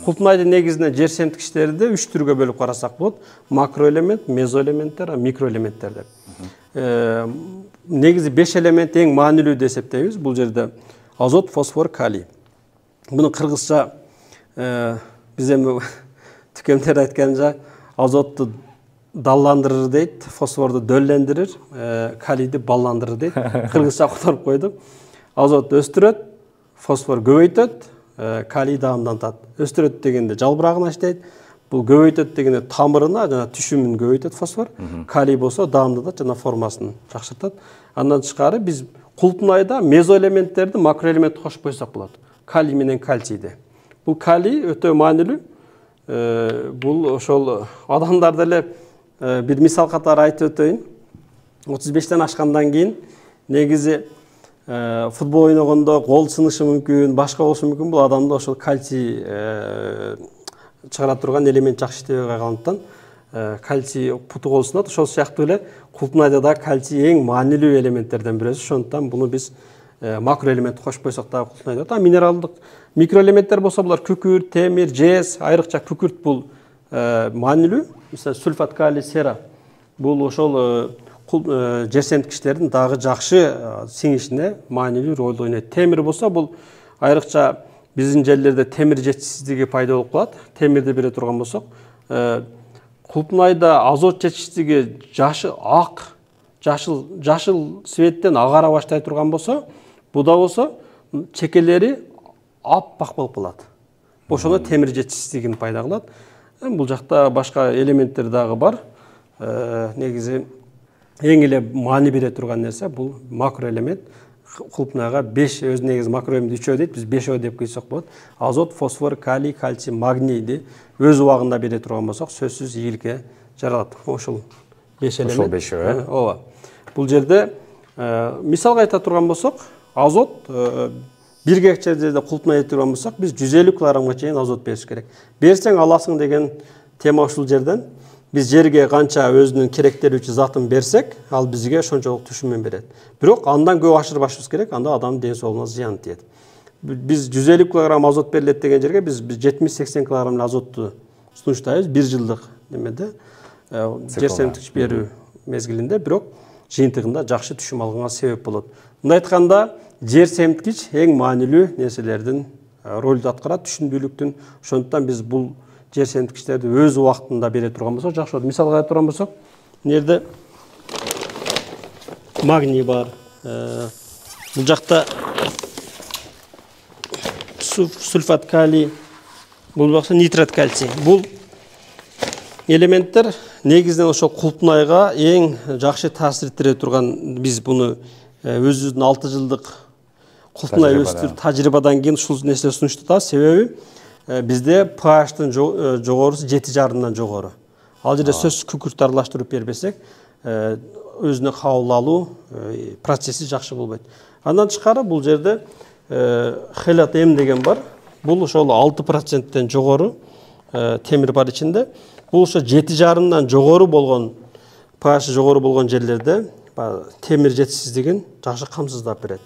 Култунайдын негизинен жер семткичтерди 3 түргө бөлүп карасак болот. Макроэлемент, мезоэлементтер, микроэлементтер деп. Негизи 5 элемент эң маанилүү деп эсептейбиз. Бул жерде азот, фосфор, калий. Буну кыргызча биз эми түкөмдөр айтканча азотту далландырыр дейт, фосфорду дөллендирир, калийди балландырыр дейт. Кыргызча которуп койдум. Азот өстүрөт, фосфор көбөйтөт, калий даамдантат. Өстүрөт дегенде жалбырагына иштейт. Бул көбөйтөт дегенде тамырына жана түшүмүн көбөйтөт фосфор. Калий болсо даамдатат жана формасын жакшыртат. Андан тышкары биз култунайда мезоэлементтерди макроэлементке кошуп койсок болот. Калий менен кальцийди. Бул калий өтө маанилүү. Бул ошол адамдар деле бир мисал катары айтып өтөйүн. 35тен ашкандан кийин негизи футбол ойногондо кол сынышы мүмкүн, башка болушу мүмкүн. Бул адамда ошол кальций чыгара турган элемент жакшы иштебей калгандыктан кальций путу кол сынат. Ошол сыяктуу эле култунайда да кальций эң маанилүү элементтерден бирөөсү. Ошондуктан буну биз макроэлемент кошуп койсок да култунайда. Та минералдык микроэлементтер болсо булар күкүрт, темир, жез, айрыкча күкүрт бул маанилүү. Мисалы сульфат калий, сера. Бул ошол жер семткичтердин дагы жакшы сиңишине маанилүү ролду ойнойт. Темир болсо бул айрыкча биздин жерлерде темир жетишсиздиги пайда болуп калат. Темирди бере турган болсок, култунайда азот жетишсиздиги ак, жашыл цветтен агара баштай турган болсо, буда болсо чекелери аппак болуп калат. Ошондо темир жетишсиздигин пайда кылат. Бул жакта башка элементтер дагы бар. Негизи эң эле маани бере турган нерсе бул макроэлемент. Култунайга 5 өз негизи макроэлемент 3 дейт, биз 5 деп койсок болот. Азот, фосфор, калий, кальций, магнийди өз убагында бере турган болсок, сөзсүз ийгиликке жаралат. Ошол 5 элемент. Ошол 5 ооба. Бул жерде мисалга айта турган болсок, азот 1 гектар жерде култунай турган болсок, биз 150 килограммга чейин азот бериш керек. Берсең аласың деген тема ушул жерден. Биз жерге канча өзүнүн керектерүүчү затын берсек, ал бизге ошончолук түшүмөн берет. Бирок андан көп ашырбашыбыз керек, анда адамдын ден соолугуна зыян тиет. Биз 150 килограмм азот берилет деген жерге биз 70-80 килограмм азотту сунуштайбыз 1 жылдык немеде жер семткич берүү мезгилинде, бирок жыйынтыгында жакшы түшүм алганга себеп болот. Мындай айтканда, жер семткич эң маанилүү нерселердин ролду аткарат, түшүндүүлүктүн. Ошондуктан биз бул жер семткичтерди өз убактында бере турган болсок, жакшы болот. Мисалга айта турган болсок, мына жерде магний бар. Бул жакта сульфат калий, бул жакта нитрат кальций. Бул элементтер негизинен ошол култунайга эң жакшы таасир этире турган. Биз буну өзүбүздүн 6 жылдык култунай өстүр тажрыйбадан кийин ушул нерсе сунуштатабыз. Себеби бизде pH-тын жогорусу 7,5-дан жогору. Ал жерде сөзсүз күкүрттү аралаштырып бербесек, өзүнө кабыл алуу процесси жакшы болбойт. Андан тышкары бул жерде хелат М деген бар. Бул ошол 6%-тен жогору темир бар ичинде. Бул ошо 7,5-дан жогору болгон pH жогору болгон жерлерде темир жетишсиздигин жакшы камсыздап берет.